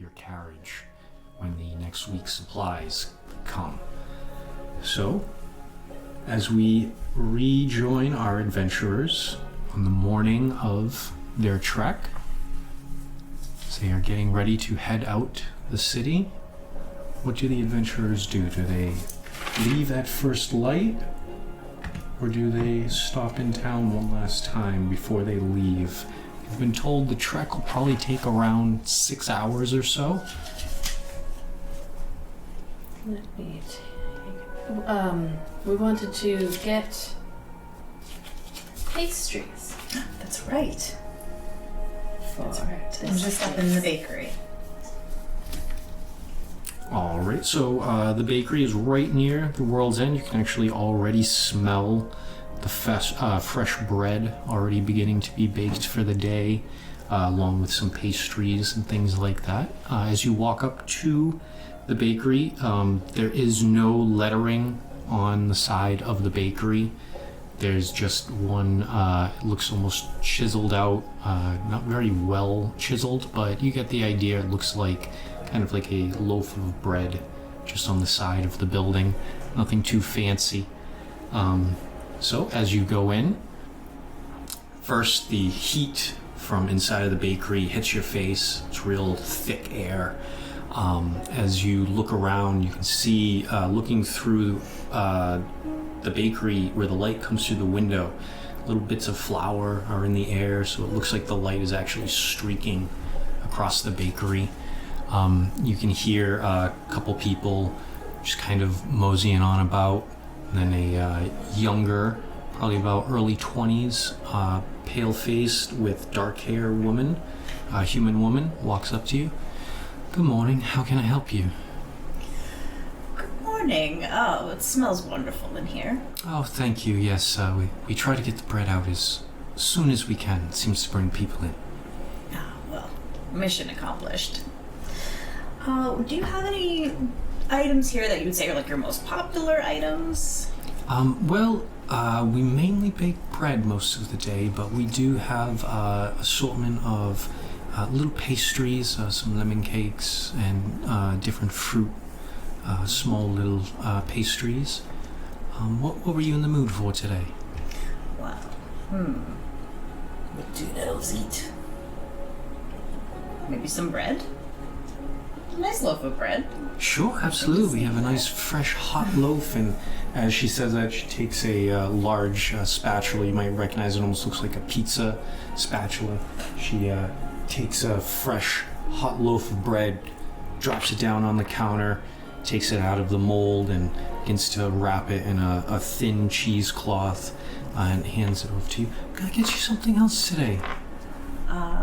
your carriage when the next week's supplies come. So, as we rejoin our adventurers on the morning of their trek, as they are getting ready to head out the city, what do the adventurers do? Do they leave at first light, or do they stop in town one last time before they leave? I've been told the trek will probably take around 6 hours or so. Let me take... we wanted to get pastries. That's right. That's right. I'm just up in the bakery. All right, so the bakery is right near the World's End. You can actually already smell the fresh bread already beginning to be baked for the day, along with some pastries and things like that. As you walk up to the bakery, there is no lettering on the side of the bakery. There's just one, it looks almost chiseled out, not very well chiseled, but you get the idea. It looks like kind of like a loaf of bread just on the side of the building. Nothing too fancy. So as you go in, first the heat from inside of the bakery hits your face. It's real thick air. As you look around, you can see, looking through the bakery where the light comes through the window, little bits of flour are in the air, so it looks like the light is actually streaking across the bakery. You can hear a couple people just kind of moseying on about, and then a younger, probably about early 20s, pale-faced with dark hair woman, human woman, walks up to you. Good morning, how can I help you? Good morning. Oh, it smells wonderful in here. Oh, thank you, yes, we try to get the bread out as soon as we can. It seems to bring people in. Ah, well, mission accomplished. Do you have any items here that you would say are like your most popular items? We mainly bake bread most of the day, but we do have assortment of little pastries, some lemon cakes, and different fruit, small little pastries. What were you in the mood for today? Wow. What do elves eat? Maybe some bread? A nice loaf of bread. Sure, absolutely. We have a nice fresh hot loaf, and as she says that, she takes a large spatula. You might recognize it, almost looks like a pizza spatula. She takes a fresh hot loaf of bread, drops it down on the counter, takes it out of the mold, and begins to wrap it in a thin cheesecloth, and hands it over to you. Can I get you something else today?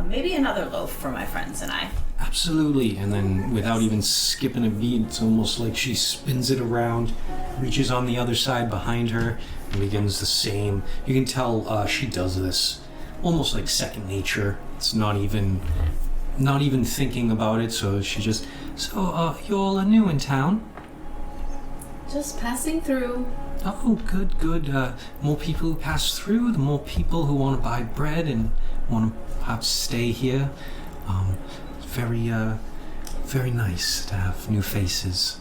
Maybe another loaf for my friends and I. Absolutely, and then without even skipping a beat, it's almost like she spins it around, reaches on the other side behind her, and begins the same. You can tell she does this almost like second nature. It's not even thinking about it, so she just, you all are new in town? Just passing through. Oh, good. More people who pass through, the more people who want to buy bread and want to perhaps stay here. Very nice to have new faces.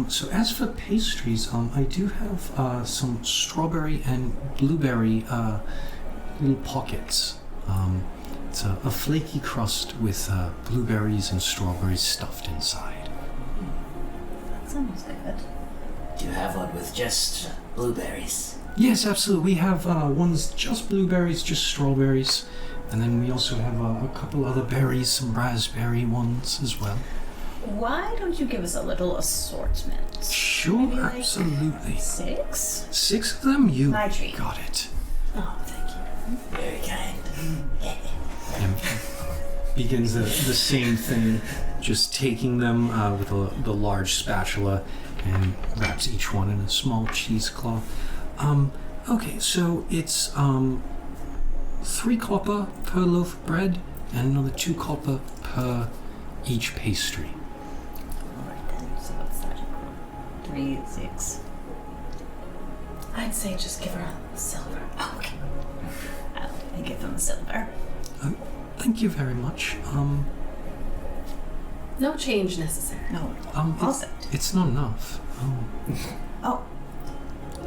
So as for pastries, I do have some strawberry and blueberry little pockets. It's a flaky crust with blueberries and strawberries stuffed inside. That sounds good. Do you have one with just blueberries? Yes, absolutely. We have ones just blueberries, just strawberries, and then we also have a couple other berries, some raspberry ones as well. Why don't you give us a little assortment? Sure, Maybe like absolutely. 6? 6 of them? You My treat. got it. Oh, thank you. Very kind. And begins the same thing, just taking them with the large spatula and wraps each one in a small cheesecloth. Okay, so it's 3 copper per loaf of bread and another 2 copper per each pastry. Alright then, so what's that? 3, 6. I'd say just give her a silver. Oh, okay. I give them a silver. Thank you very much. No change necessary. No. It's, it's not enough. Oh.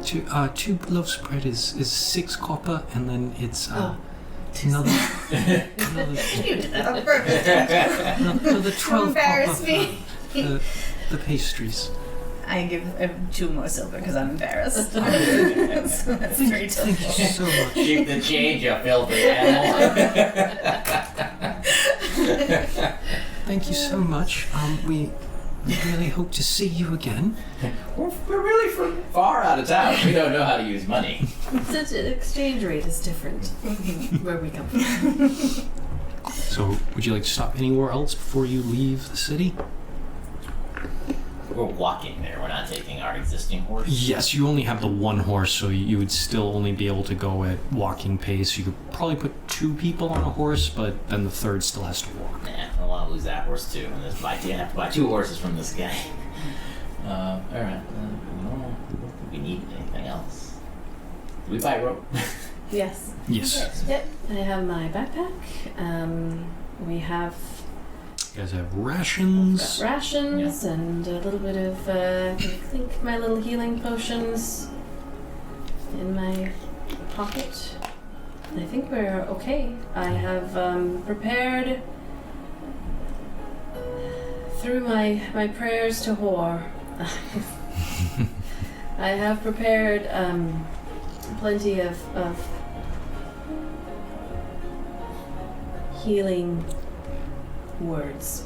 Two loaves of bread is 6 copper, and then it's Oh. another You did that on purpose. another 12 Embarrass copper me. for the pastries. I give 2 more silver because I'm embarrassed. So that's 3 Thank silver. you so much. Keep the change, you filthy animal. Thank you so much. We really hope to see you again. We're really from far out of town. We don't know how to use money. Such an exchange rate is different where we come from. So, would you like to stop anywhere else before you leave the city? We're walking there. We're not taking our existing horse. Yes, you only have the one horse, so you would still only be able to go at walking pace. You could probably put 2 people on a horse, but then the third still has to walk. Nah, I'll want to lose that horse too. And I have to buy 2 horses from this guy. All right. We need anything else? Do we buy rope? Yes. Yes. Yep. I have my backpack. We have You guys have rations. got rations and a little bit of, I think my little healing potions in my pocket. I think we're okay. I have prepared through my prayers to Hor. I have prepared plenty of healing words.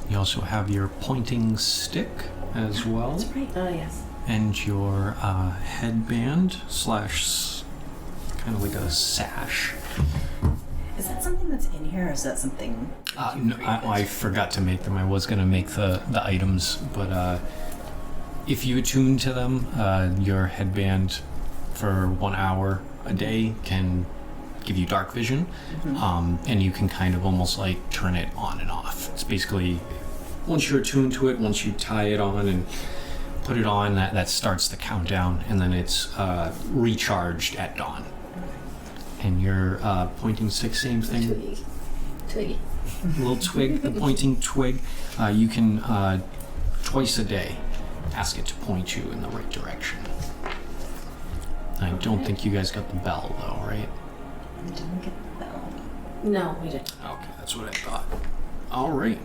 You also have your pointing stick as well, That's right. Oh yes. and your headband slash kind of like a sash. Is that something that's in here, or is that something? No, I forgot to make them. I was gonna make the items, but if you attune to them, your headband for 1 hour a day can give you dark vision, and you can kind of almost like turn it on and off. It's basically once you're attuned to it, once you tie it on and put it on, that starts the countdown, and then it's recharged at dawn. And your pointing stick, same thing. Twiggy. Little twig, the pointing twig. You can twice a day ask it to point you in the right direction. I don't think you guys got the bell though, right? I didn't get the bell. No, we didn't. Okay, that's what I thought. All right.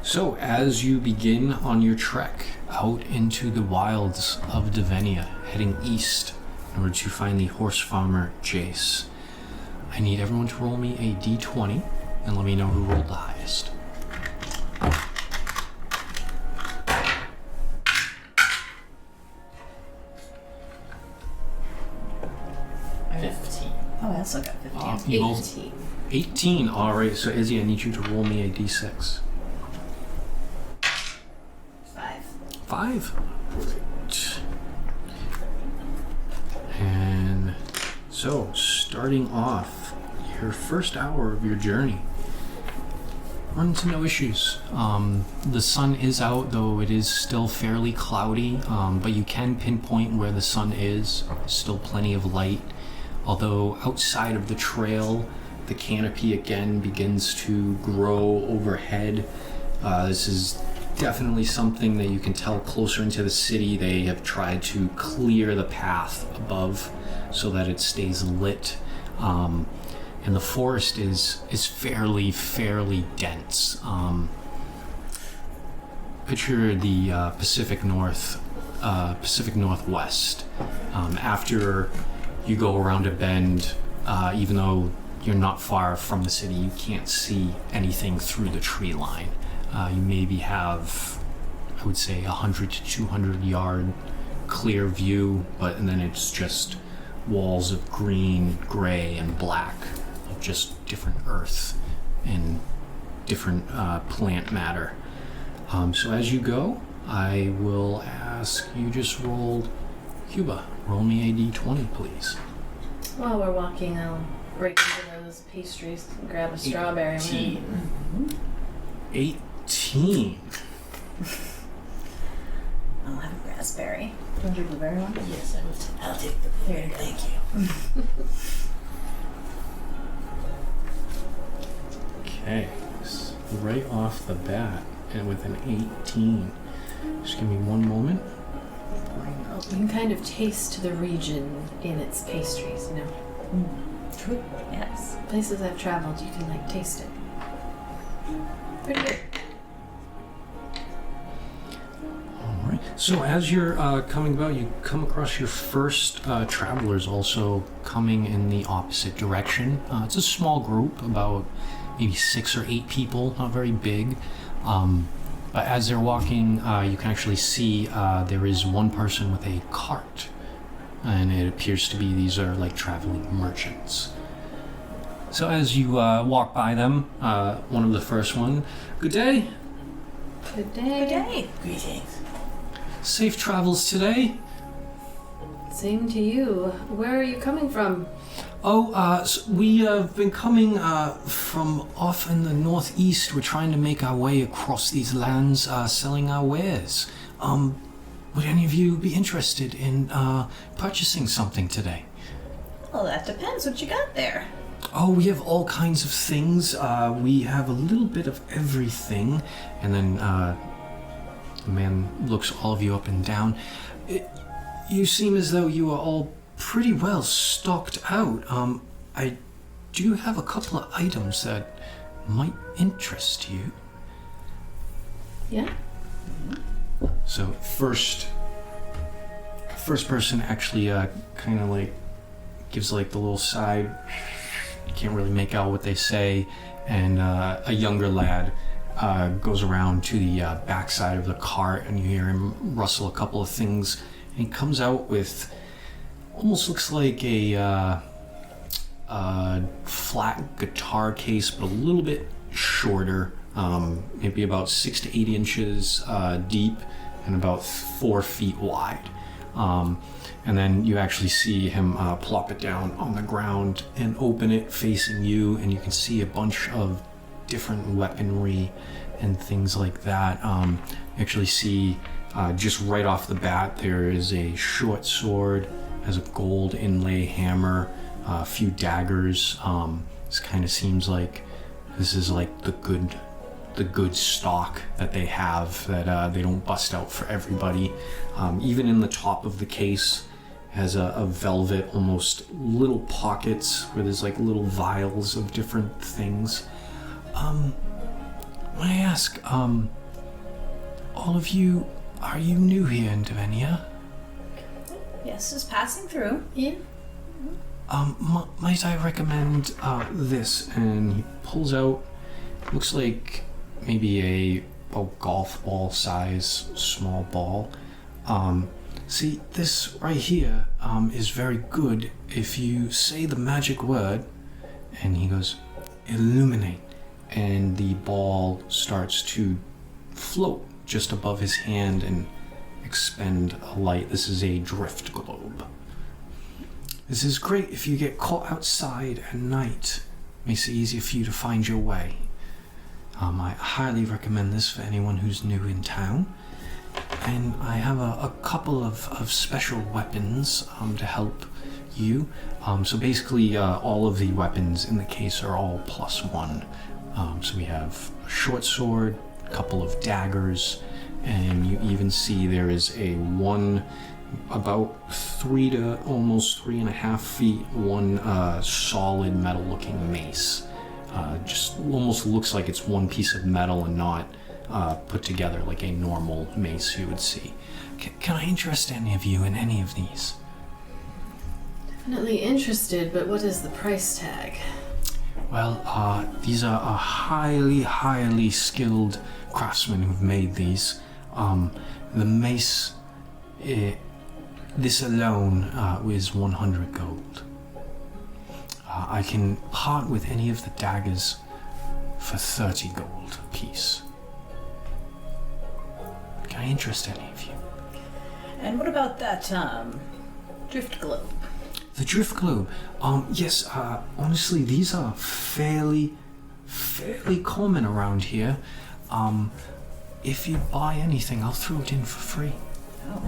So as you begin on your trek out into the wilds of Divenia, heading east in order to find the horse farmer Jace, I need everyone to roll me a d20 and let me know who rolled the highest. Oh, I also got 15. You both 18. 18. All right. So Izzy, I need you to roll me a d6. 5. 5. Great. And so, starting off your first hour of your journey, run into no issues. The sun is out, though it is still fairly cloudy, but you can pinpoint where the sun is. Still plenty of light. Although outside of the trail, the canopy again begins to grow overhead. This is definitely something that you can tell closer into the city. They have tried to clear the path above so that it stays lit. And the forest is fairly dense. Picture the Pacific Northwest. After you go around a bend, even though you're not far from the city, you can't see anything through the tree line. You maybe have, I would say, 100 to 200 yard clear view, and then it's just walls of green, gray, and black of just different earth and different plant matter. So as you go, I will ask you just rolled Cuba. Roll me a d20, please. While we're walking, I'll break into those pastries and grab a strawberry. 18. 18. I'll have a raspberry. Do you want your blueberry one? Yes, I'll take the blueberry. Thank you. Okay, so right off the bat, and with an 18. Just give me one moment. You can kind of taste the region in its pastries, you know. True. Yes. Places I've traveled, you can like taste it. Pretty good. Alright, so as you're coming about, you come across your first travelers also coming in the opposite direction. It's a small group, about maybe 6 or 8 people, not very big. But as they're walking, you can actually see there is one person with a cart. And it appears to be these are like traveling merchants. So as you walk by them, one of the first one, good day. Good day. Good day. Greetings. Safe travels today. Same to you. Where are you coming from? Oh, so we have been coming from off in the northeast. We're trying to make our way across these lands, selling our wares. Would any of you be interested in purchasing something today? Well, that depends what you got there. Oh, we have all kinds of things. We have a little bit of everything. And then the man looks all of you up and down. You seem as though you are all pretty well stocked out. I do have a couple of items that might interest you. Yeah? So first person actually kind of like gives like the little side. You can't really make out what they say, and a younger lad goes around to the backside of the cart, and you hear him rustle a couple of things, and he comes out with almost looks like a flat guitar case, but a little bit shorter, maybe about 6 to 8 inches deep and about 4 feet wide. And then you actually see him plop it down on the ground and open it facing you, and you can see a bunch of different weaponry and things like that. You actually see just right off the bat there is a short sword, has a gold inlay hammer, a few daggers. This kind of seems like this is like the good stock that they have, that they don't bust out for everybody. Even in the top of the case has a velvet, almost little pockets where there's like little vials of different things. May I ask, all of you, are you new here in Devenia? Yes, is passing through. Yeah. Might I recommend this? And he pulls out, looks like maybe a golf ball size small ball. See, this right here is very good if you say the magic word, and he goes, illuminate, and the ball starts to float just above his hand and expend a light. This is a drift globe. This is great if you get caught outside at night. Makes it easier for you to find your way. I highly recommend this for anyone who's new in town. And I have a couple of special weapons to help you. So basically all of the weapons in the case are all +1. So we have a short sword, a couple of daggers, and you even see there is a one about 3 to almost 3.5 feet, one solid metal looking mace. Just almost looks like it's one piece of metal and not put together like a normal mace you would see. Can I interest any of you in any of these? Definitely interested, but what is the price tag? Well, these are a highly skilled craftsmen who've made these. The mace, this alone is 100 gold. I can part with any of the daggers for 30 gold apiece. Can I interest any of you? And what about that drift globe? The drift globe. Yes, honestly, these are fairly common around here. If you buy anything, I'll throw it in for free. Oh,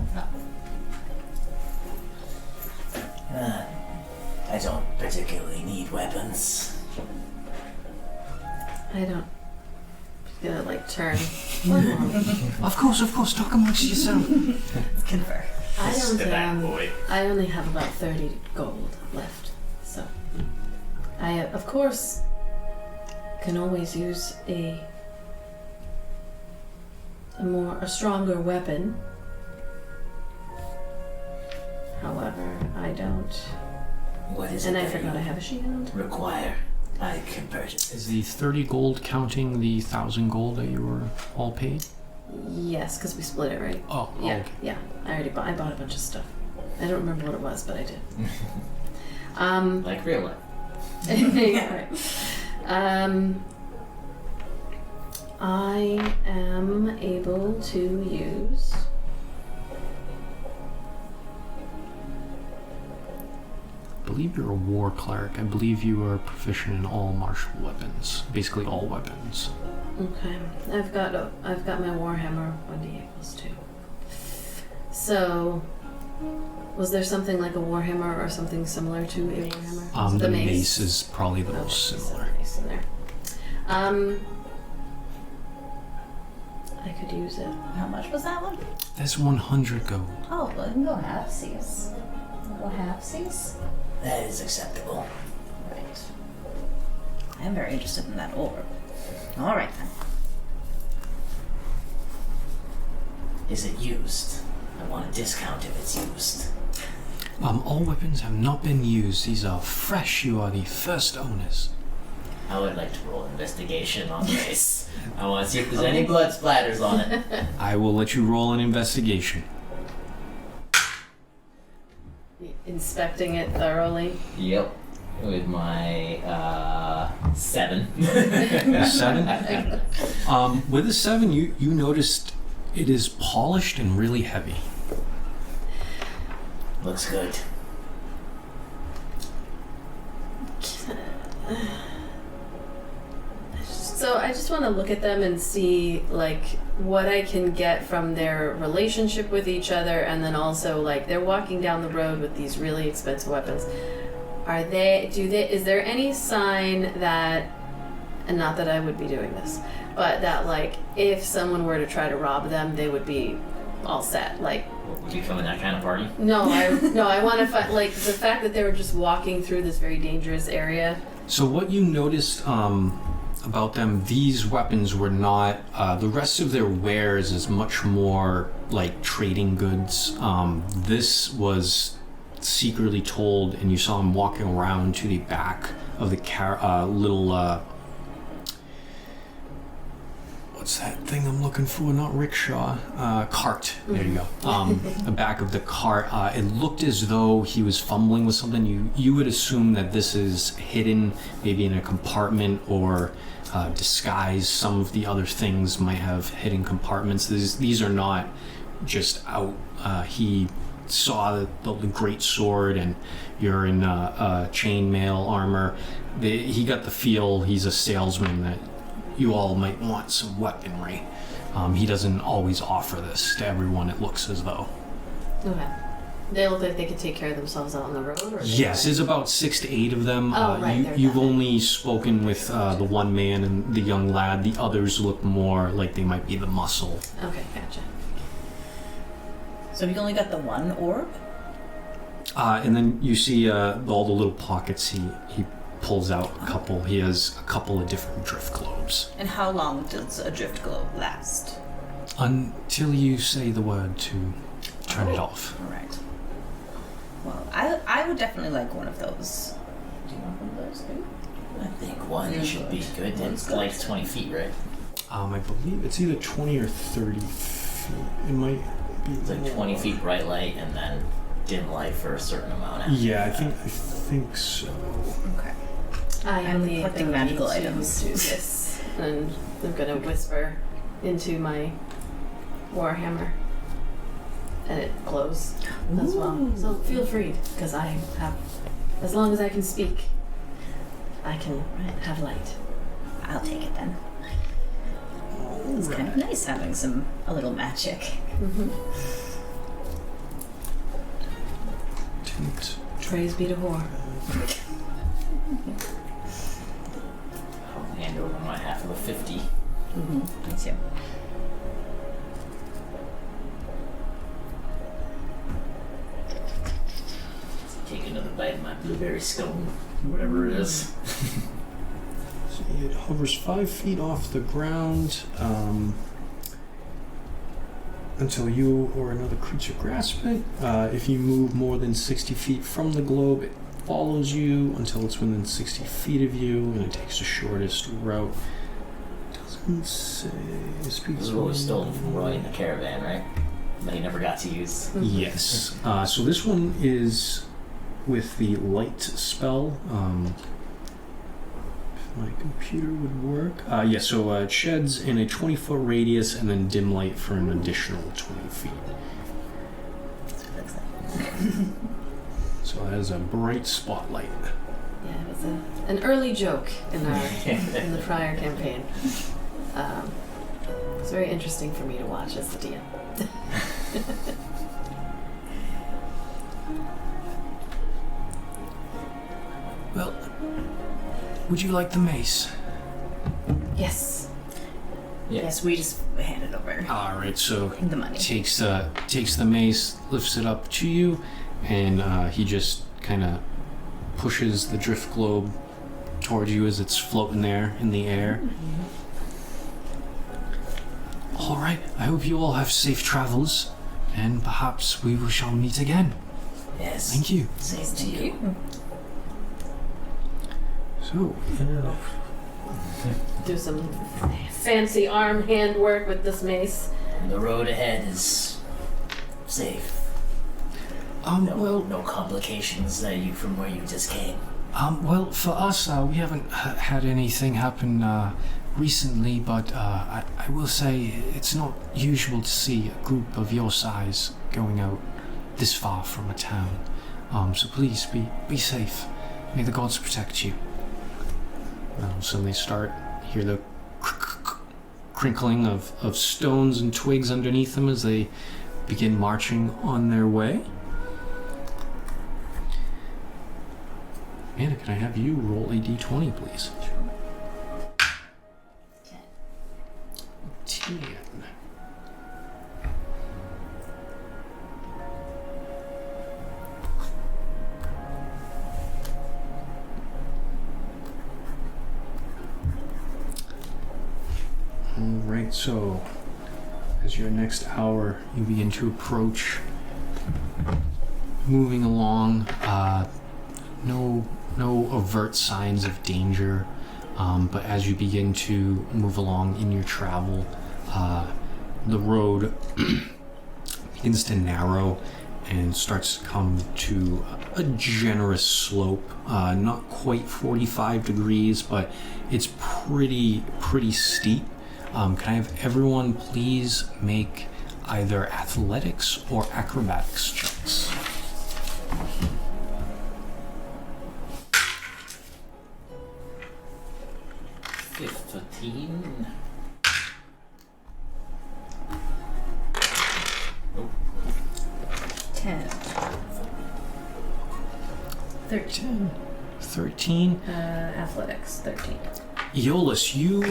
I don't particularly need weapons. I don't gonna like turn. Of course, talk amongst yourself. Confer. I only have about 30 gold left, so I of course can always use a stronger weapon. However, I don't. What is And it I that forgot I you have a shield. require? I can purchase Is it. the 30 gold counting the 1,000 gold that you were all paid? Yes, because we split it, right? Oh, Yeah, okay. yeah. I bought a bunch of stuff. I don't remember what it was, but I did. Like real life. Yeah, right. I am able to use. I believe you're a war cleric. I believe you are proficient in all martial weapons. Basically all weapons. Okay, I've got my warhammer 1d equals 2. So, was there something like a warhammer or something similar to a warhammer? The mace is probably the most similar. Mace in there. I could use it. How much was that one? That's 100 gold. Oh, well, we can go halfsies. We'll go halfsies? That is acceptable. Right. I am very interested in that orb. Alright then. Is it used? I want a discount if it's used. All weapons have not been used. These are fresh. You are the first owners. I would like to roll investigation on this. I want to see if there's any blood splatters on it. I will let you roll an investigation. Inspecting it thoroughly. Yep. With my 7. 7? With a 7, you noticed it is polished and really heavy. Looks good. So I just want to look at them and see like what I can get from their relationship with each other, and then also like they're walking down the road with these really expensive weapons. Is there any sign that, and not that I would be doing this, but that like if someone were to try to rob them, they would be all set. Like, Would you come in that kind of party? no, I want to find like the fact that they were just walking through this very dangerous area. So what you noticed about them, these weapons were not, the rest of their wares is much more like trading goods. This was secretly told, and you saw him walking around to the back of the little, what's that thing I'm looking for? Not rickshaw, cart. There you go. The back of the cart. It looked as though he was fumbling with something. You would assume that this is hidden, maybe in a compartment or disguised. Some of the other things might have hidden compartments. These are not just out. He saw the great sword, and you're in chainmail armor. He got the feel he's a salesman, that you all might want some weaponry. He doesn't always offer this to everyone, it looks as though. Okay. They look like they could take care of themselves out on the road? Or Yes, there's about 6 to 8 of them. Oh, right, You've only spoken with the one man and the young lad. The others look more like they might be the muscle. Okay, gotcha. So we only got the one orb? And then you see all the little pockets he pulls out a couple. He has a couple of different drift globes. And how long does a drift globe last? Until you say the word to turn it off. Alright. Well, I would definitely like one of those. Do you want one of those too? I think one should be good. It's like 20 feet, right? I believe it's either 20 or 30 feet. It might be. It's like 20 feet bright light and then dim light for a certain amount. After Yeah, I that. think so. Okay. I I'm have the collecting ability magical to items. do this, and I'm gonna whisper into my warhammer, and it glows as well. So feel free, because I have, as long as I can speak, I can have light. I'll take it then. It's kind of nice having a little magic. Mm-hmm. Tint. Praise be to whore. I'll hand over my half of a 50. Me too. Take another bite of my blueberry scone, whatever it is. So it hovers 5 feet off the ground until you or another creature grasp it. If you move more than 60 feet from the globe, it follows you until it's within 60 feet of you, and it takes the shortest route. Doesn't say. This is what was stolen from Roy in the caravan, right? That he never got to use. Yes. So this one is with the light spell. If my computer would work. So it sheds in a 20-foot radius and then dim light for an additional 20 feet. Looks like. So that is a bright spotlight. Yeah, it was an early joke in in the prior campaign. It's very interesting for me to watch as the DM. Well, would you like the mace? Yes. Yes, we just hand it over. All right, so The money. takes the mace, lifts it up to you, and he just kind of pushes the drift globe towards you as it's floating there in the air. All right, I hope you all have safe travels, and perhaps we shall meet again. Yes. Thank you. Same to you. So, Do some fancy arm hand work with this mace. The road ahead is safe. No complications from where you just came. Well, for us, we haven't had anything happen recently, but I will say it's not usual to see a group of your size going out this far from a town. So please be safe. May the gods protect you. So they hear the crinkling of stones and twigs underneath them as they begin marching on their way. Anna, can I have you roll a d20, please? 10. Alright, so as your next hour, you begin to approach, moving along, no overt signs of danger, but as you begin to move along in your travel, the road begins to narrow and starts to come to a generous slope, not quite 45 degrees, but it's pretty steep. Can I have everyone please make either athletics or acrobatics checks? $15. Oh. 10. 13. 13. Athletics, 13. Aeolus, you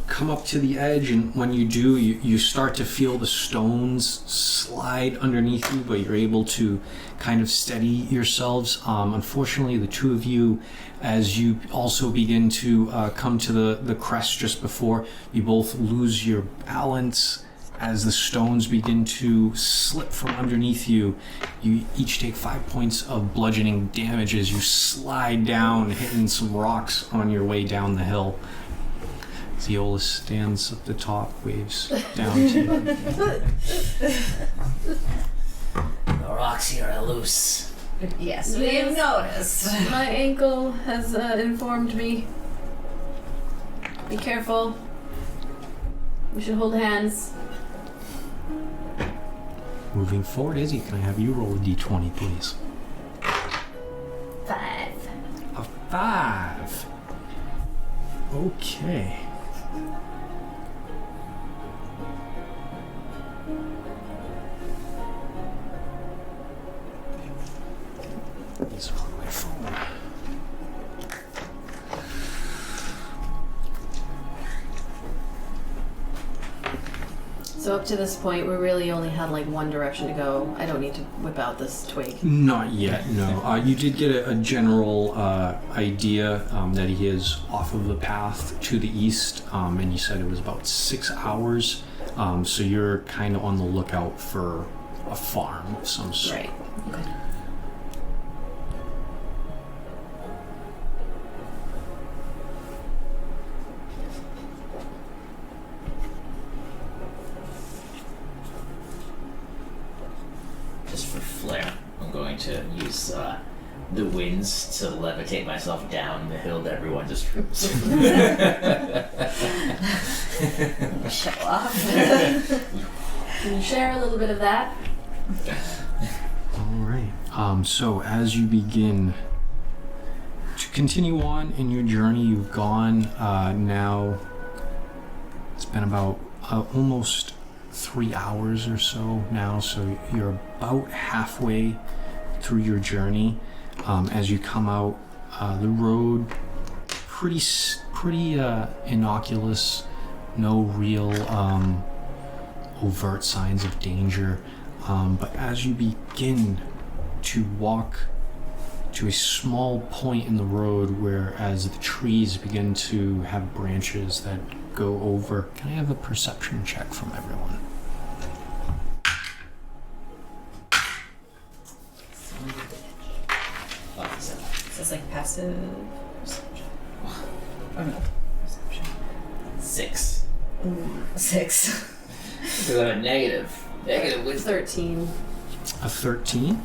come up to the edge, and when you do, you start to feel the stones slide underneath you, but you're able to kind of steady yourselves. Unfortunately, the two of you, as you also begin to come to the crest just before, you both lose your balance as the stones begin to slip from underneath you. You each take 5 points of bludgeoning damage as you slide down, hitting some rocks on your way down the hill. Aeolus stands at the top, waves down to you. The rocks here are loose. Yes, we have noticed. My ankle has informed me. Be careful. We should hold hands. Moving forward, Izzy, can I have you roll a d20, please? 5. A 5. Okay. These are on my phone. So up to this point, we really only had like one direction to go. I don't need to whip out this twig. Not yet, no. You did get a general idea that he is off of the path to the east, and you said it was about 6 hours. So you're kind of on the lookout for a farm of some sort. Right. Okay. Just for flair, I'm going to use the winds to levitate myself down the hill to everyone just Show off. Can you share a little bit of that? All right. So as you begin to continue on in your journey, you've gone now. It's been about almost 3 hours or so now. So you're about halfway through your journey. As you come out, the road pretty innocuous. No real overt signs of danger. But as you begin to walk to a small point in the road where as the trees begin to have branches that go over, can I have a perception check from everyone? Is this like passive perception? Oh no, perception. 6. Ooh, 6. Because I'm a negative with 13. A 13.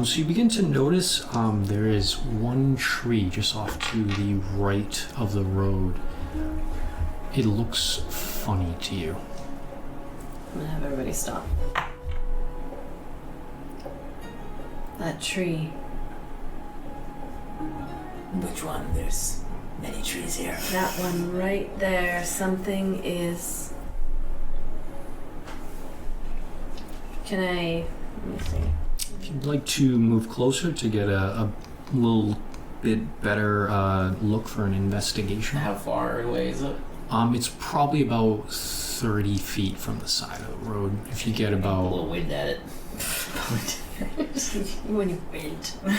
So you begin to notice there is one tree just off to the right of the road. It looks funny to you. I'm gonna have everybody stop. That tree. Which one? There's many trees here. That one right there. Something is. Can I? Let me see. If you'd like to move closer to get a little bit better look for an investigation. How far away is it? It's probably about 30 feet from the side of the road. If you get A about... little wind at it. When you wind. I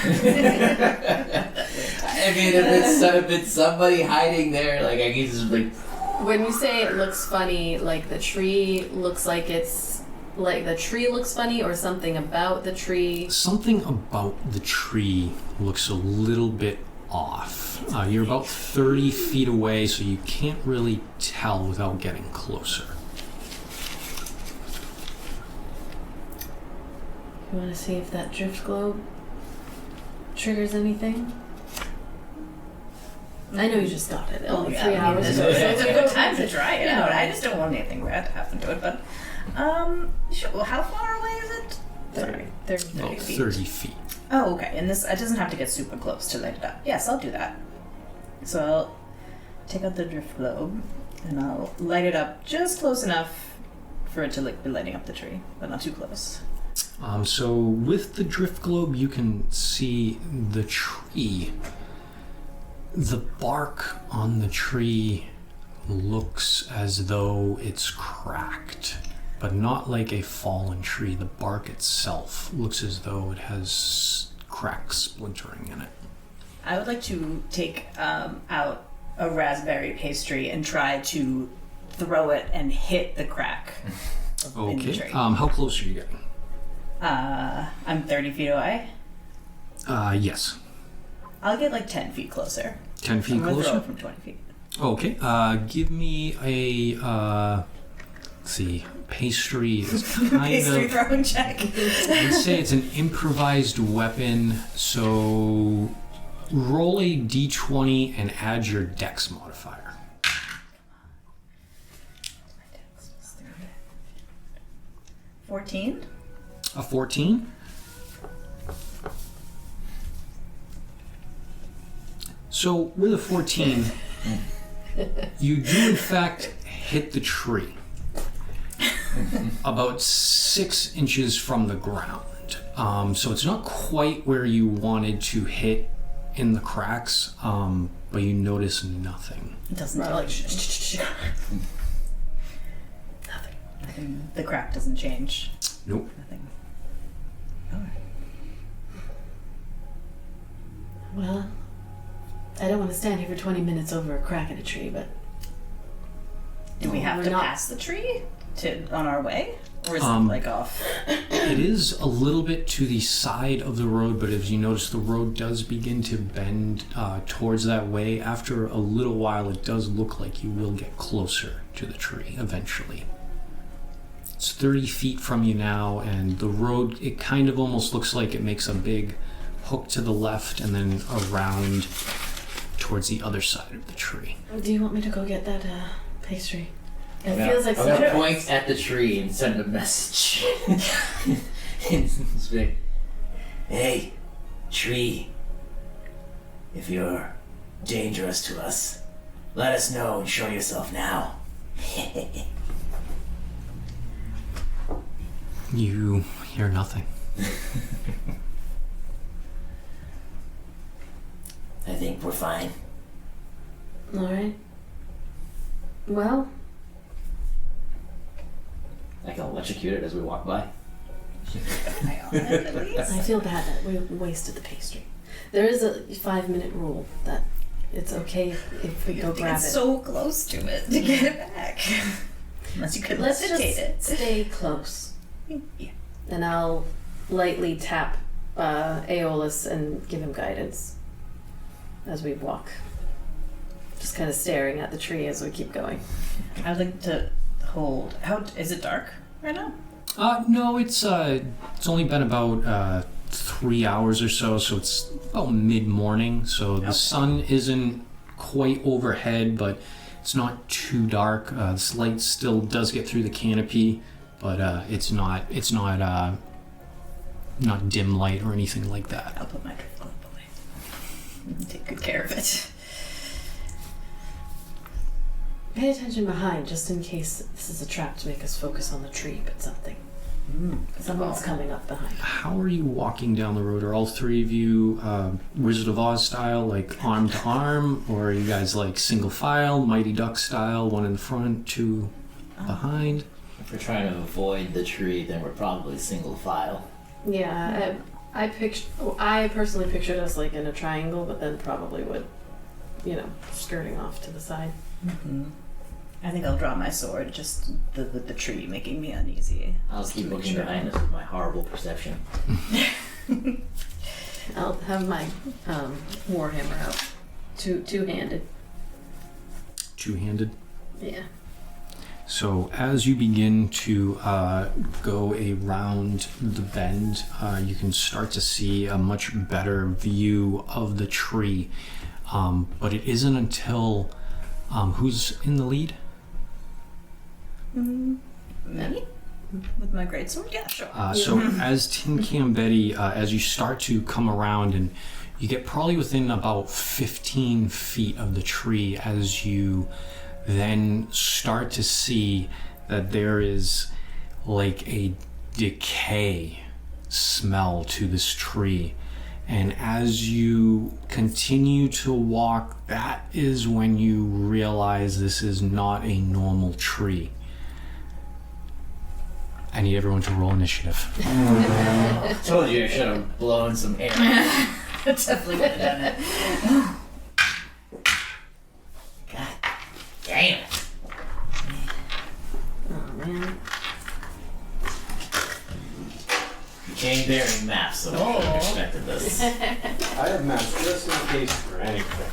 mean, if it's somebody hiding there, like I can just like. When you say it looks funny, like the tree looks like it's like the tree looks funny, or something about the tree. Something about the tree looks a little bit off. You're about 30 feet away, so you can't really tell without getting closer. You want to see if that drift globe triggers anything? I know you just got it. Oh, Only yeah, 3 hours it's ago. a So good time to try it out. I just don't want anything bad to happen to it, but sure. Well, how far away is it? 30 About feet. 30 feet. Oh, okay. And this, it doesn't have to get super close to light it up. Yes, I'll do that. So I'll take out the drift globe and I'll light it up just close enough for it to like be lighting up the tree, but not too close. So with the drift globe, you can see the tree. The bark on the tree looks as though it's cracked, but not like a fallen tree. The bark itself looks as though it has cracks splintering in it. I would like to take out a raspberry pastry and try to throw it and hit the crack in the Okay. tree. How close are you getting? I'm 30 feet away. Yes. I'll get like 10 feet closer. 10 feet I'm gonna throw closer? it from 20 feet. Okay. Give me a, let's see, pastry is kind Pastry of, throwing check. I'd say it's an improvised weapon, so roll a d20 and add your dex modifier. 14? A 14? So with a 14, you do in fact hit the tree about 6 inches from the ground. So it's not quite where you wanted to hit in the cracks, but you notice nothing. It doesn't Right. like nothing. And the crack doesn't change. Nope. Nothing. Alright. Well, I don't want to stand here for 20 minutes over a crack in a tree, but Do we have we're to not- pass the tree on our way? Or is it like off? It is a little bit to the side of the road, but as you notice, the road does begin to bend towards that way. After a little while, it does look like you will get closer to the tree eventually. It's 30 feet from you now, and the road, it kind of almost looks like it makes a big hook to the left and then around towards the other side of the tree. Do you want me to go get that pastry? It I'm feels like gonna point at the tree and send a message. It's big. Hey, tree. If you're dangerous to us, let us know and show yourself now. You hear nothing. I think we're fine. All right. Well, I can electrocute it as we walk by. At least. I feel bad that we wasted the pastry. There is a 5-minute rule that it's okay if we go grab it. It's so close to it to get it back. Unless you could Let's levitate just it. stay close. Yeah. And I'll lightly tap Aeolus and give him guidance as we walk. Just kind of staring at the tree as we keep going. I'd like to hold. How is it dark right now? No, it's only been about 3 hours or so, so it's about mid-morning. So the sun isn't quite overhead, but it's not too dark. This light still does get through the canopy, but it's not dim light or anything like that. I'll put my drift globe away. Take good care of it. Pay attention behind, just in case this is a trap to make us focus on the tree, but something. Someone's coming up behind. How are you walking down the road? Are all three of you Wizard of Oz style, like arm to arm, or are you guys like single file, Mighty Duck style, one in the front, two behind? If we're trying to avoid the tree, then we're probably single file. Yeah, I personally pictured us like in a triangle, but then probably would, skirting off to the side. Mm-hmm. I think I'll draw my sword, just the tree making me uneasy. I'll keep To make looking sure. behind us with my horrible perception. I'll have my warhammer out, two-handed. Two-handed? Yeah. So as you begin to go around the bend, you can start to see a much better view of the tree. But it isn't until... who's in the lead? Me? With my greatsword? Yeah, sure. So as Tin Can Betty, as you start to come around and you get probably within about 15 feet of the tree, as you then start to see that there is like a decay smell to this tree. And as you continue to walk, that is when you realize this is not a normal tree. I need everyone to roll initiative. Told you I should have blown some air. Definitely would have done it. God damn it. Oh man. You came bearing maps, so I would have expected this. I have maps just in case for anything.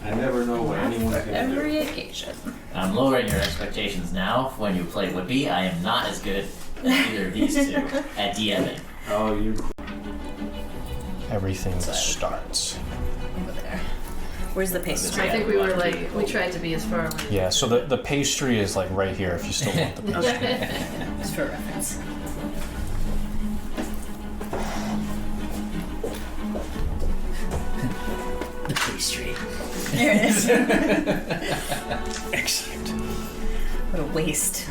I never know what anyone's For gonna do. every occasion. I'm lowering your expectations now. When you play Whippy, I am not as good as either of these two at DMing. Oh, you. Everything starts. Over there. Where's the pastry? I think we were like, we tried to be as far away. Yeah, so the pastry is like right here if you still want the pastry. Just for reference. The pastry. There it is. Excellent. What a waste.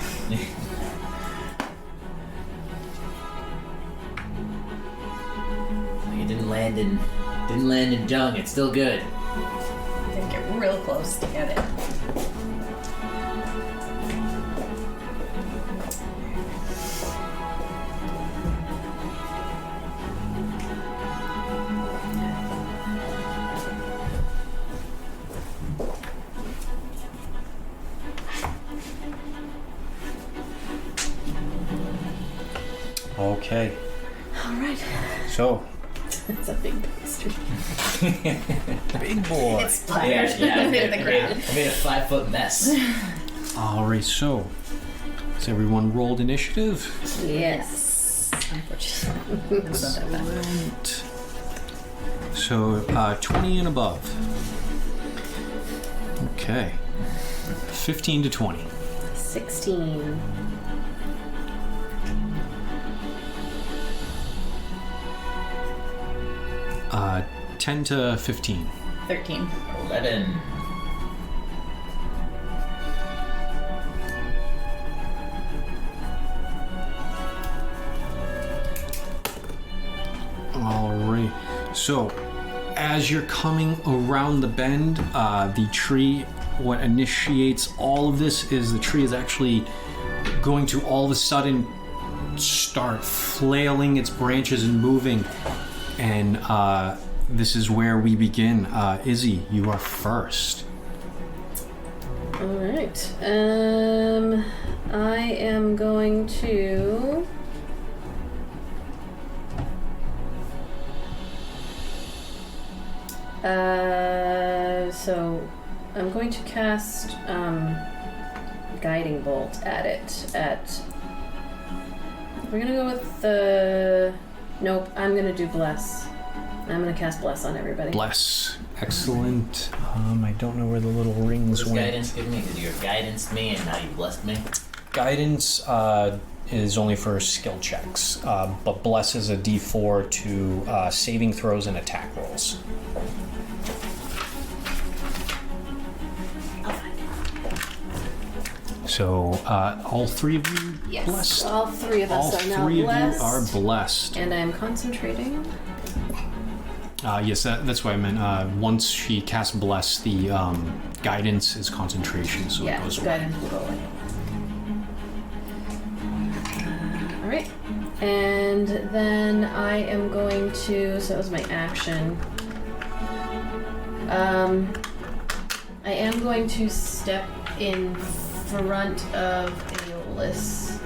It didn't land in dung. It's still good. Didn't get real close to get it. Okay. All right. So, It's a big pastry. big boy. It's splattered into the ground. I made a 5-foot mess. All right. So, has everyone rolled initiative? Yes. Unfortunately. It's not that bad. Excellent. So, 20 and above. Okay. 15 to 20. 16. Uh, 10 to 15. 13. 11. All right. So, as you're coming around the bend, the tree, what initiates all of this is the tree is actually going to all of a sudden start flailing its branches and moving. And this is where we begin. Izzi, you are first. All right. I am going to. So I'm going to cast Guiding Bolt at it. We're gonna go with the. Nope, I'm gonna do Bless. I'm gonna cast Bless on everybody. Bless. Excellent. I don't know where the little rings What went. guidance give me? Because you guidance me and now you blessed me. Guidance is only for skill checks, but Bless is a D4 to saving throws and attack rolls. So all three of you Yes. blessed. All three of us All are now three of blessed. you are blessed. And I'm concentrating. Yes, that's what I meant. Once she casts Bless, the guidance is concentration, so it goes away. Guidance will go away. All right. And then I am going to. So that was my action. I am going to step in front of Aeolus.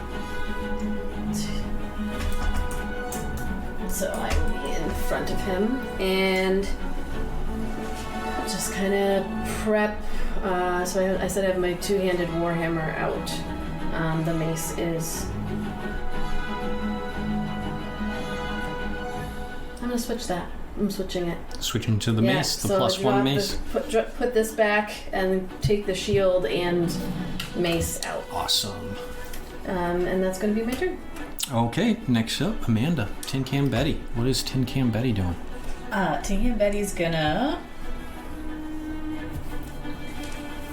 So I will be in front of him and just kind of prep. So I said I have my two-handed warhammer out. The mace is. I'm gonna switch that. I'm switching it. Switching to the mace, the so plus one mace. Put this back and take the shield and mace out. Awesome. And that's gonna be my turn. Okay, next up, Amanda. Tin Can Betty. What is Tin Can Betty doing? Tinky Betty's gonna.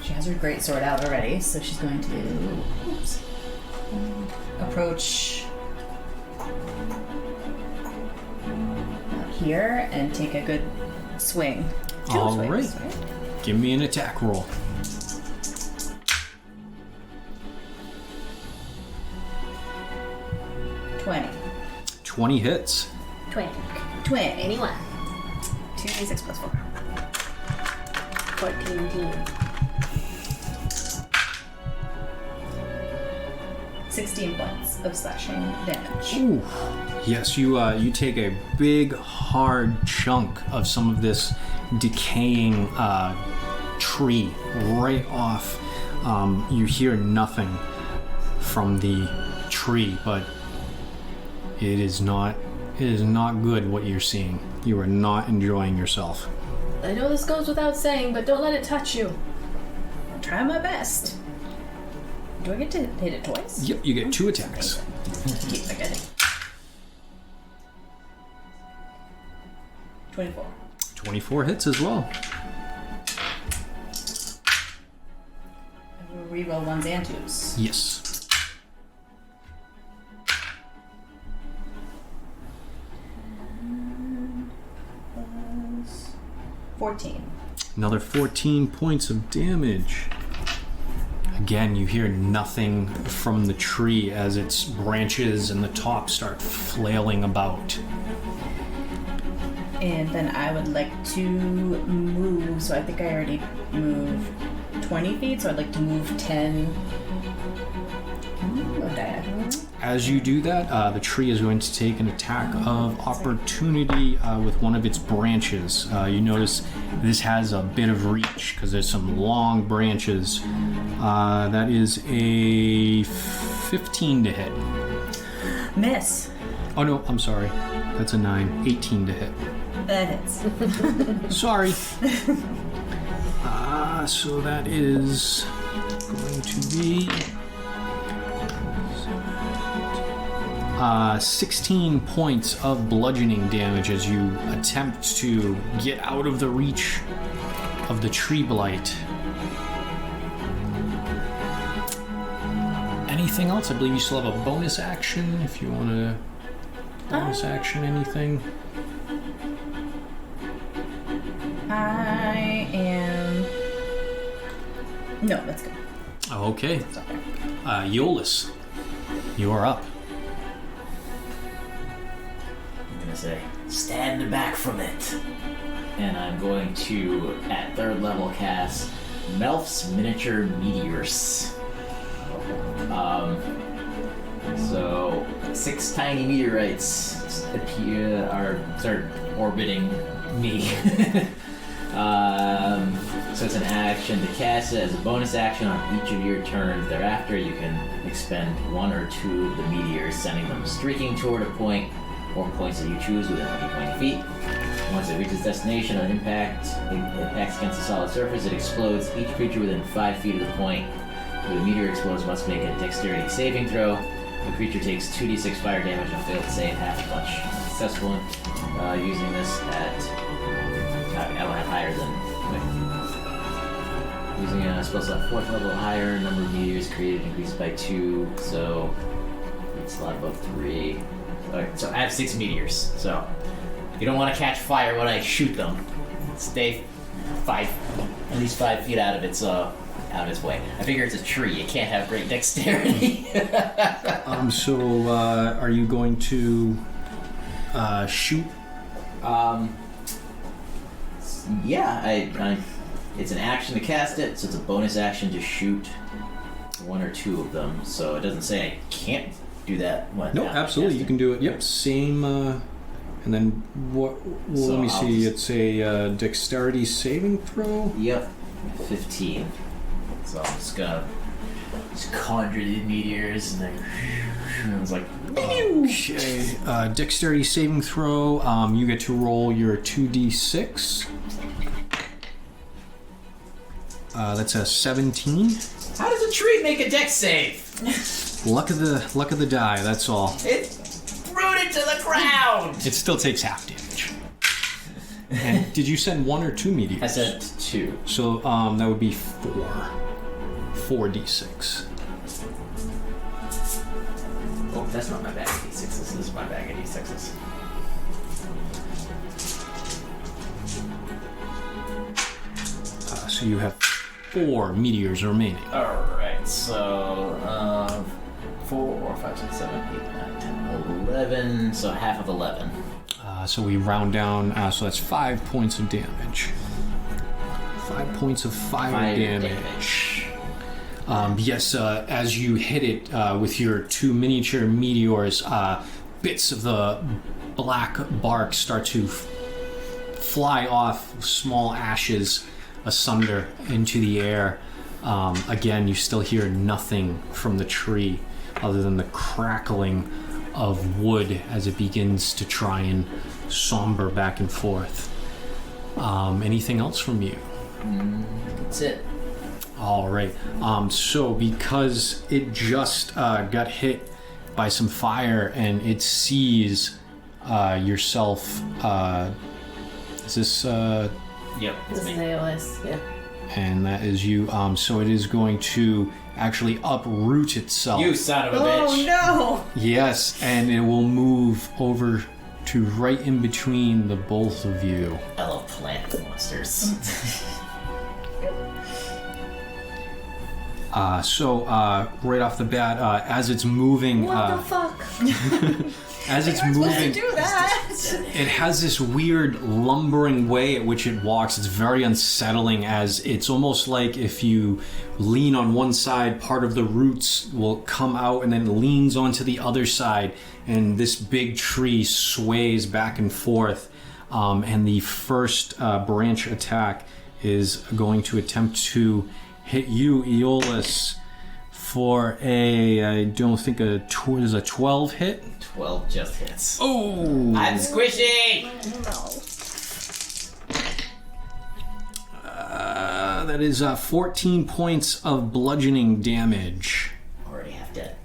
She has her great sword out already, so she's going to approach out here and take a good swing. Two All swings, right. Give me an attack roll. Right? 20 hits. 20. 20. Anyone. 2d6 plus 4. 14. 16 points of slashing damage. Ooh. Yes, you take a big, hard chunk of some of this decaying tree right off. You hear nothing from the tree, but it is not good what you're seeing. You are not enjoying yourself. I know this goes without saying, but don't let it touch you. I'll try my best. Do I get to hit it twice? Yep, you get 2 attacks. Keep the good. 24. 24 hits as well. I will reroll ones and twos. Yes. Plus 14. Another 14 points of damage. Again, you hear nothing from the tree as its branches and the top start flailing about. And then I would like to move, so I think I already moved 20 feet, so I'd like to move 10. Can you move diagonally? as you do that, the tree is going to take an attack of opportunity with one of its branches. You notice this has a bit of reach because there's some long branches. That is a 15 to hit. Miss. Oh no, I'm sorry. That's a 9. 18 to hit. That hits. Sorry. So that is going to be 16 points of bludgeoning damage as you attempt to get out of the reach of the tree blight. Anything else? I believe you still have a bonus action if you want to bonus action anything. I am. No, let's go. Okay. Aeolus, you are up. I'm gonna say, stand back from it. And I'm going to, at 3rd level, cast Melf's Miniature Meteors. So 6 tiny meteorites start orbiting me. So it's an action to cast it. As a bonus action on each of your turns thereafter, you can expend 1 or 2 of the meteors, sending them streaking toward a point or points that you choose within 20 feet. Once it reaches destination, on impact, it impacts against a solid surface. It explodes. Each creature within 5 feet of the point where the meteor explodes must make a dexterity saving throw. The creature takes 2d6 fire damage and failed to save half as much. Successful using this at... I don't have higher than... Using a spell slot 4th level or higher, number of meteors created increased by 2, so... It's slot above 3. Alright, so I have 6 meteors, so... You don't want to catch fire when I shoot them. Stay at least 5 feet out of its way. I figure it's a tree. It can't have great dexterity. So are you going to shoot? Yeah, it's an action to cast it, so it's a bonus action to shoot 1 or 2 of them. So it doesn't say I can't do that. No, absolutely, you can do it. Yep, same. And then what? Well, So let me I'll see. just- It's a dexterity saving throw. Yep, 15. So I'm just gonna conjure these meteors and then it's like. Okay. Dexterity saving throw. You get to roll your 2d6. That's a 17. How does a tree make a dex save? Luck of the die. That's all. It's rooted to the ground. It still takes half damage. And did you send 1 or 2 meteors? I said 2. So that would be 4d6. Oh, that's not my bag of d6s. This is my bag of d6s. So you have 4 meteors remaining. Alright, so 4, 5, 6, 7, 8, 9, 10, 11. So half of 11. So we round down, so that's 5 points of damage. 5 points of fire damage. Yes, as you hit it with your 2 miniature meteors, bits of the black bark start to fly off, small ashes asunder into the air. Again, you still hear nothing from the tree other than the crackling of wood as it begins to try and somber back and forth. Anything else from you? That's it. All right. So because it just got hit by some fire and it sees yourself, is this? Yep, This it's is me. Aeolus, yeah. And that is you. So it is going to actually uproot itself. You son of a bitch. Oh no! Yes, and it will move over to right in between the both of you. I love plant monsters. So right off the bat, as it's moving, What the fuck? as it's Supposed to moving, do that. it has this weird lumbering way at which it walks. It's very unsettling, as it's almost like if you lean on one side, part of the roots will come out and then it leans onto the other side, and this big tree sways back and forth. And the first branch attack is going to attempt to hit you, Aeolus, for I don't think is a 12 hit. 12 just hits. Oh! I'm squishy! That is 14 points of bludgeoning damage. Already half dead.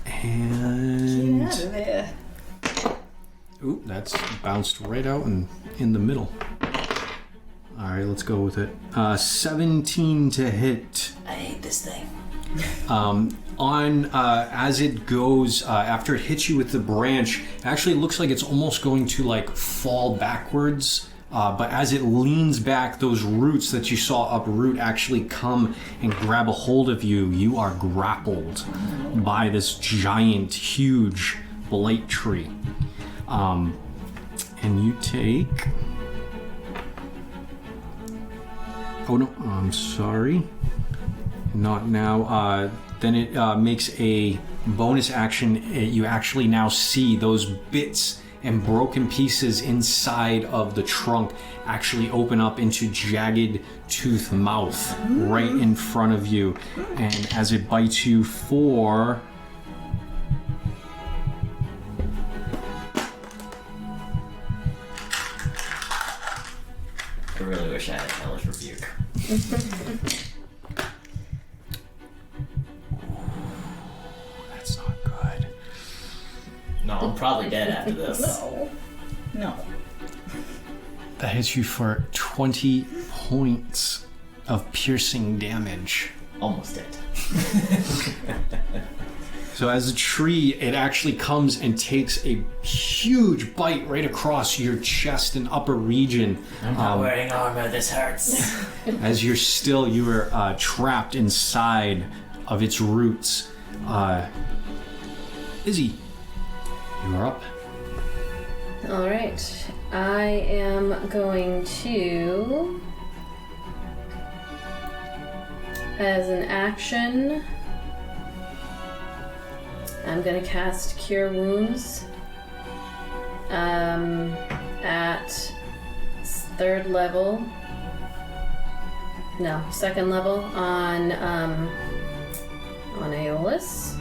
And... Get out of there. Ooh, that's bounced right out and in the middle. Alright, let's go with it. 17 to hit. I hate this thing. As it goes, after it hits you with the branch, it actually looks like it's almost going to like fall backwards. But as it leans back, those roots that you saw uproot actually come and grab a hold of you. You are grappled by this giant, huge blight tree. And you take... Oh no, I'm sorry. Not now. Then it makes a bonus action. You actually now see those bits and broken pieces inside of the trunk actually open up into jagged tooth mouth right in front of you. And as it bites you for... I really wish I had a hellish rebuke. That's not good. No, I'm probably dead after this. No. That hits you for 20 points of piercing damage. Almost dead. So as a tree, it actually comes and takes a huge bite right across your chest and upper region. I'm not wearing armor, this hurts. As you are trapped inside of its roots. Izzy, you are up. Alright. I am going to... As an action... I'm gonna cast Cure Wounds at second level on Aeolus.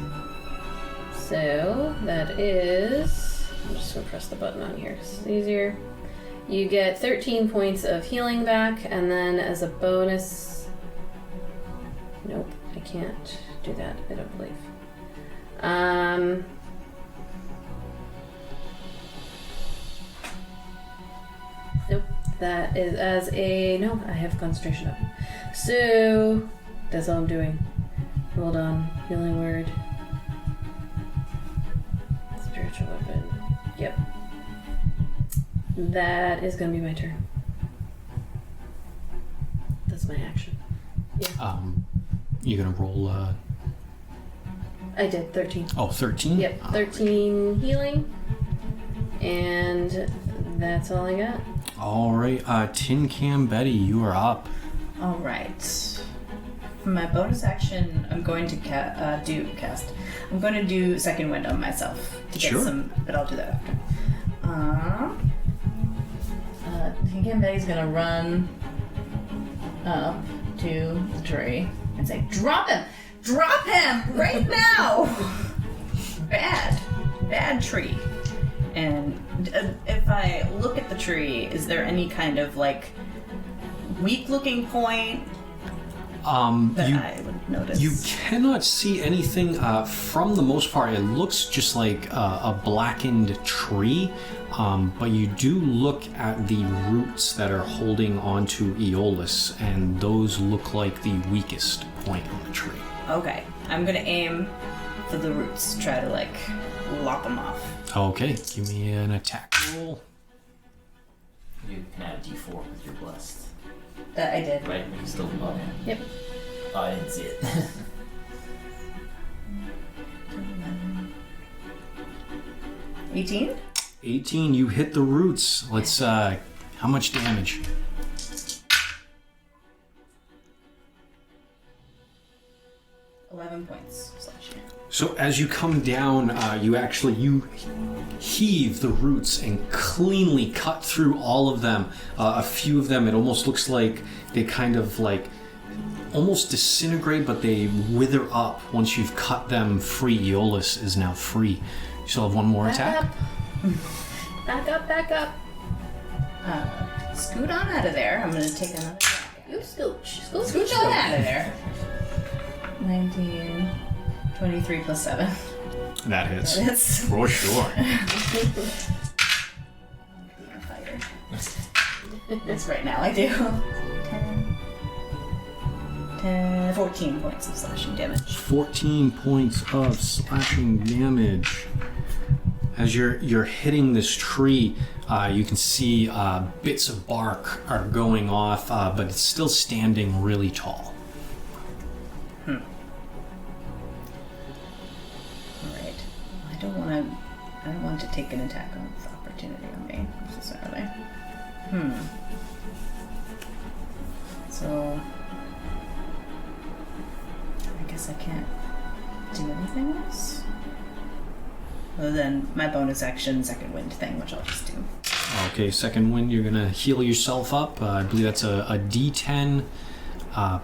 So that is, I'm just gonna press the button on here 'cause it's easier. You get 13 points of healing back, and then as a bonus, nope, I can't do that, I don't believe. Nope, that is as a, no, I have concentration up. So, that's all I'm doing. Hold on, healing word. Spiritual weapon, yep. That is gonna be my turn. That's my action. Yeah. You gonna roll, I did 13. Oh, 13? Yep, 13 healing. And that's all I got. Alright, Tin Can Betty, you are up. Alright. For my bonus action, I'm going to I'm going to do Second Wind on myself to get Sure. some, but I'll do that after. Again, Betty's gonna run up to the tree and say, "Drop him! Drop him right now!" Bad tree. And if I look at the tree, is there any kind of like weak-looking point that I would notice? You cannot see anything from the most part. It looks just like a blackened tree, but you do look at the roots that are holding onto Aeolus, and those look like the weakest point on the tree. Okay, I'm gonna aim for the roots, try to like lop them off. Okay, give me an attack roll. You can add a d4 with your blessed. That I did. Right? You can still log in. Yep. Oh, I didn't see it. 18? 18, you hit the roots. Let's, how much damage? points slashing. So as you come down, you heave the roots and cleanly cut through all of them. A few of them, it almost looks like they kind of like almost disintegrate, but they wither up once you've cut them free. Aeolus is now free. You still have one more attack. Back up. Scoot on out of there. I'm gonna take another attack. You scooch. Scoot on out of there. 19, 23 plus 7. That hits. That hits. For sure. Being a fighter. That's right now I do. 14 points of slashing damage. 14 points of slashing damage. As you're hitting this tree, you can see bits of bark are going off, but it's still standing really tall. Alright. I don't want to take an attack of opportunity on me necessarily. So I guess I can't do anything else. Other than my bonus action second wind thing, which I'll just do. Okay, second wind, you're gonna heal yourself up. I believe that's a D10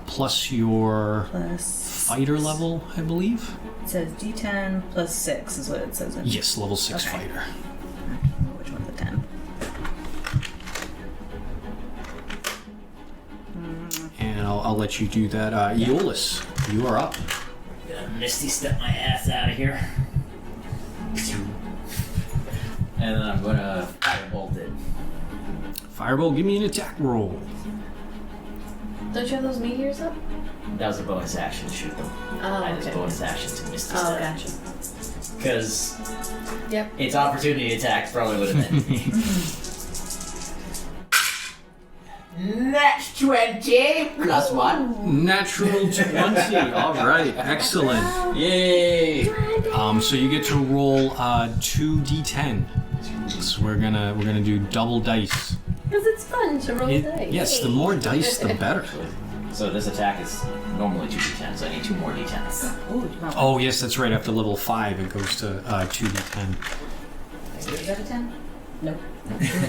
plus your fighter level, I believe. It says D10 plus 6 is what it says. Yes, level 6 Okay. fighter. I don't know which one's the 10. And I'll let you do that. Aeolus, you are up. Gonna misty step my ass out of here. And then I'm gonna firebolt it. Firebolt, give me an attack roll. Don't you have those meteors up? That was a bonus action to shoot them. Oh, I just okay. bonus action to misty Oh, step. gotcha. Because Yep. its opportunity attack probably would have been me. Next 20 plus 1. Natural 20. All right, excellent. Yay! So you get to roll 2d10. So we're gonna do double dice. Because it's fun to roll dice. Yes, the more dice, the better. So this attack is normally 2d10, so I need 2 more d10s. Oh yes, that's right. After level 5, it goes to 2d10. Is that a 10? Nope.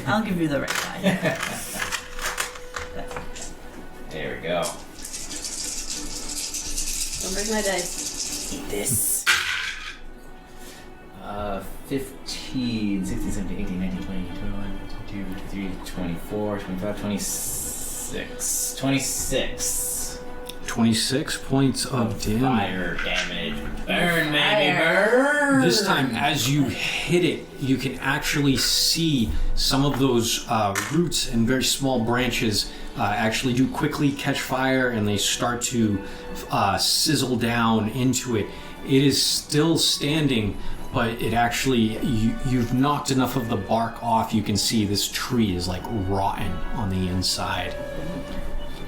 I'll give you the right side. There we go. Don't break my dice. Eat this. 15, 16, 17, 18, 19, 20, 21, 22, 23, 24, 25, 26. 26. 26 points of damage. Fire damage. Burn, baby, burn! This time, as you hit it, you can actually see some of those roots and very small branches actually do quickly catch fire, and they start to sizzle down into it. It is still standing, but it actually, you've knocked enough of the bark off. You can see this tree is like rotten on the inside.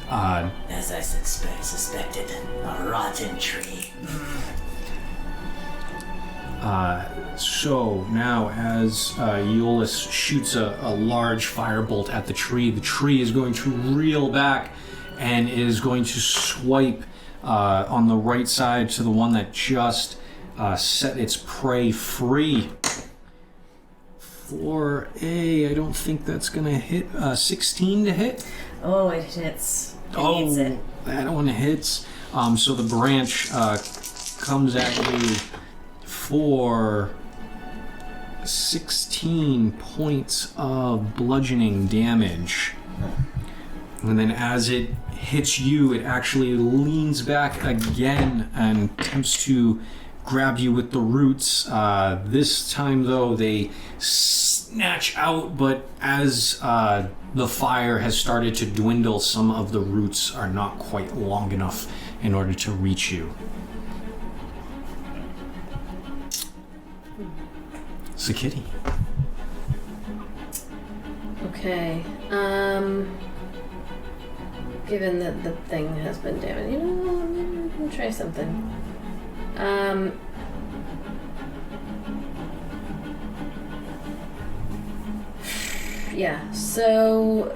As I suspected, a rotten tree. So now as Aeolus shoots a large firebolt at the tree is going to reel back and is going to swipe on the right side to the one that just set its prey free. For I don't think that's going to hit. 16 to hit? Oh, it hits. It needs it. That one hits. So the branch comes at you for 16 points of bludgeoning damage. And then as it hits you, it actually leans back again and attempts to grab you with the roots. This time, though, they snatch out, but as the fire has started to dwindle, some of the roots are not quite long enough in order to reach you. Sakidi. Okay. Given that the thing has been damaged, I'm gonna try something. Yeah. So.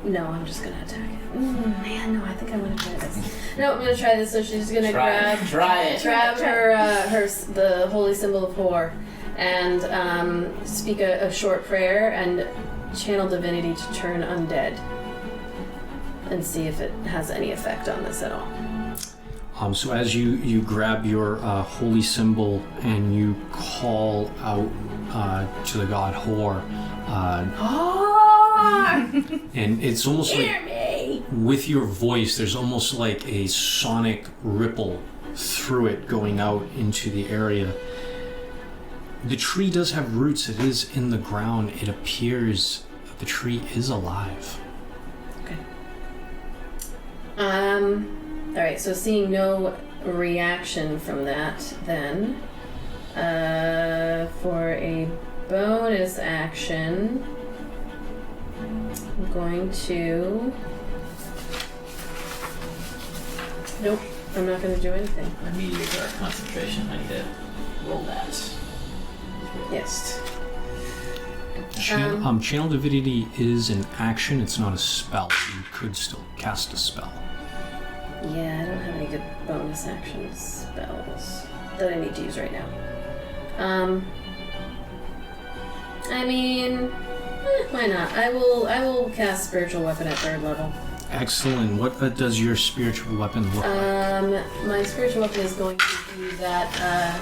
No, I'm just gonna attack it. Man, no, I think I want to try this. No, I'm gonna try this. So she's gonna grab the holy symbol of whore, and speak a short prayer and channel divinity to turn undead, and see if it has any effect on this at all. So as you grab your holy symbol and you call out to the god whore, and it's almost like with your voice, there's almost like a sonic ripple through it going out into the area. The tree does have roots. It is in the ground. It appears that the tree is alive. Okay. Alright, so seeing no reaction from that, then, for a bonus action, I'm going to... Nope, I'm not going to do anything. Immediate dark concentration. I need to roll that. Yes. Channel divinity is an action. It's not a spell. You could still cast a spell. Yeah, I don't have any good bonus action spells that I need to use right now. I mean, why not? I will cast spiritual weapon at 3rd level. Excellent. What does your spiritual weapon look like? My spiritual weapon is going to be that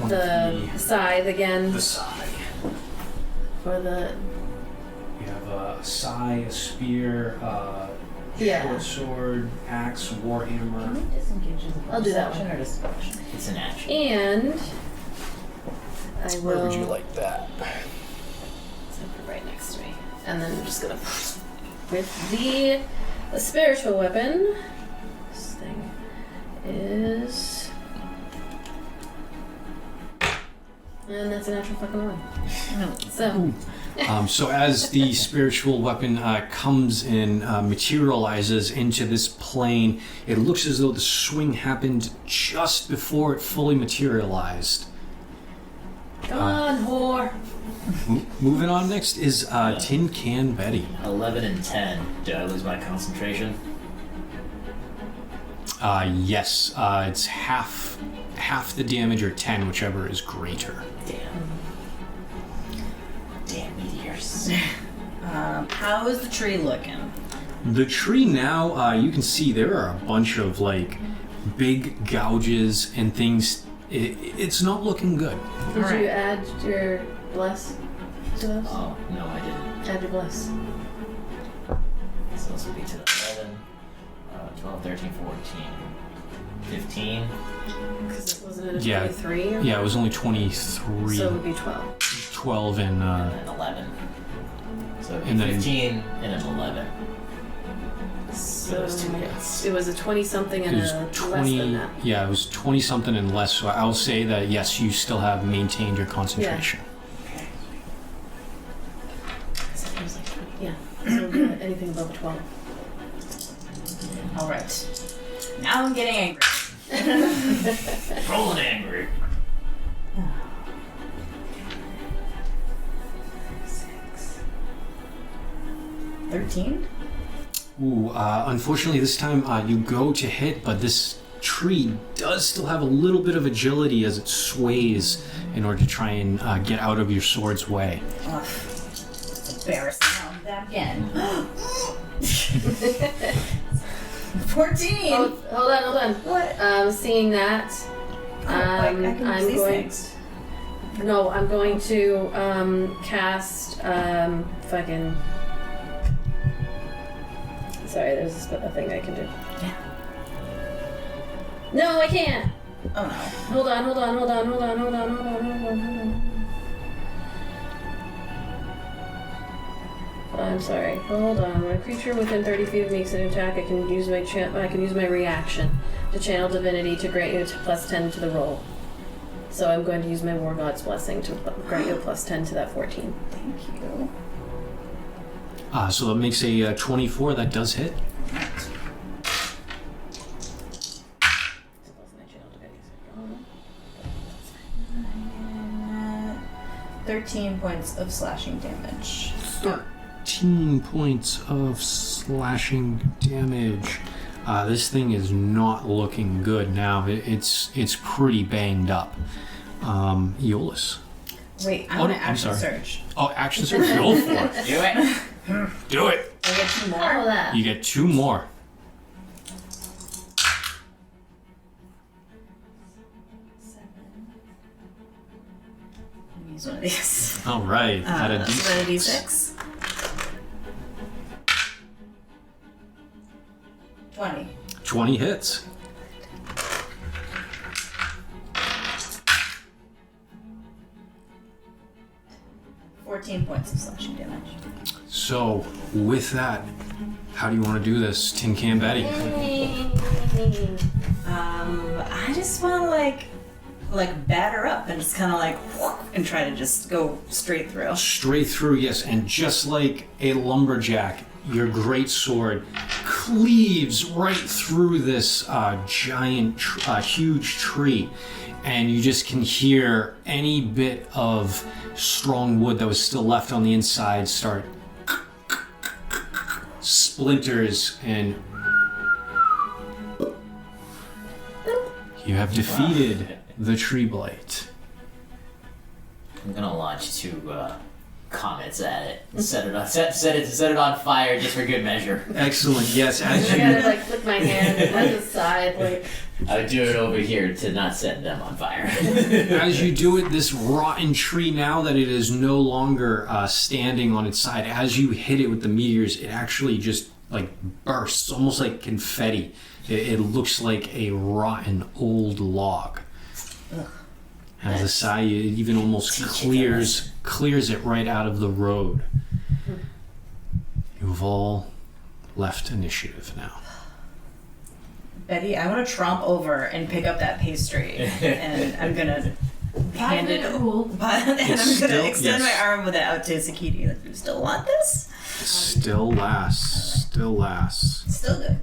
the scythe again. The scythe. For the You have a scythe, a spear, short sword, axe, warhammer. I'll do that one. Or just It's an action. And I will. Where would you like that? It's right next to me. And then I'm just gonna with the spiritual weapon. This thing is, and that's a natural fucking one. So. So as the spiritual weapon comes and materializes into this plane, it looks as though the swing happened just before it fully materialized. Come on, whore. Moving on next is Tin Can Betty. 11 and 10. Did I lose my concentration? Yes, it's half the damage or 10, whichever is greater. Damn meteors. How is the tree looking? The tree now, you can see there are a bunch of like big gouges and things. It's not looking good. Did you add your bless to those? Oh, no, I didn't. Add your bless. So this would be to 11, 12, 13, 14, 15. Because wasn't it a Yeah. 23? Or Yeah, it was only 23. So it would be 12. 12 and And then 11. So it'd be And then- 15 and then 11. So those 2 hits. it was a 20-something it and was a less 20. than that. Yeah, it was 20 something and less. So I'll say that yes, you still have maintained your concentration. So it was like 20. Yeah. So anything above a 12. Alright. Now I'm getting angry. Rolling angry. 13? Ooh, unfortunately this time you go to hit, but this tree does still have a little bit of agility as it sways in order to try and get out of your sword's way. Ugh. It's embarrassing. I'll do that again. 14! Oh, hold on. What? Seeing that, I can use I'm these going. things. No, I'm going to cast fucking. Sorry, there's a thing I can do. Yeah. No, I can't. Oh no. Hold on. I'm sorry. Hold on. When a creature within 30 feet of me makes an attack, I can use my reaction to channel divinity to grant you a +10 to the roll. So I'm going to use my War God's Blessing to grant you a +10 to that 14. Thank you. So that makes a 24. That does hit. 13 points of slashing damage. 13 points of slashing damage. This thing is not looking good now. It's pretty banged up. Aeolus. Wait, I'm Oh, gonna I'm action sorry. surge. Oh, action surge. Go for it. Do it. Do it. I get 2 more. Oh, that. You get 2 more. 7. Use one of these. All right. Add a So then a D6. D6. 20. 20 hits. $14 points of slashing damage. So, with that, how do you want to do this, Tin Can Betty? I just want to like batter up and just kind of like and try to just go straight through. Straight through, yes, and just like a lumberjack, your great sword cleaves right through this giant, huge tree, and you just can hear any bit of strong wood that was still left on the inside start splinters, and you have defeated the tree blight. I'm gonna launch 2 comets at it. Set it on fire just for good measure. Excellent. Yes, as I you gotta like flick my hand to the side, like. I would do it over here to not set them on fire. as you do it, this rotten tree, now that it is no longer standing on its side, as you hit it with the meteors, it actually just like bursts, almost like confetti. It looks like a rotten old log. As the side, it even almost clears it right out of the road. You've all left initiative now. Betty, I want to tromp over and pick up that pastry, and I'm gonna hand it over. And I'm gonna extend my arm with it out to Sakidi. Like, you still want this? Still lasts. Still lasts. Still good.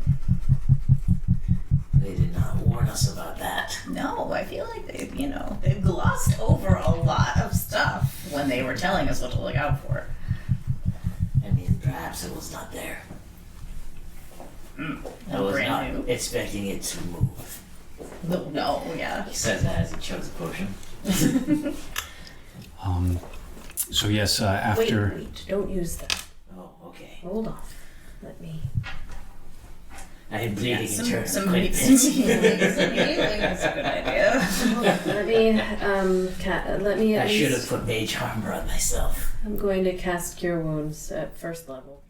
They did not warn us about that. No, I feel like they've glossed over a lot of stuff when they were telling us what to look out for. I mean, perhaps it was not there. I was Brand not new. expecting it to move. No, yeah. He says that as he chose a potion. So yes, after Wait, don't use that. Oh, okay. Hold on. Let me. I am bleeding Some internally quite a healing bit. is a good idea. Let me. I At should have least. put mage armor on myself. I'm going to cast Cure Wounds at 1st level.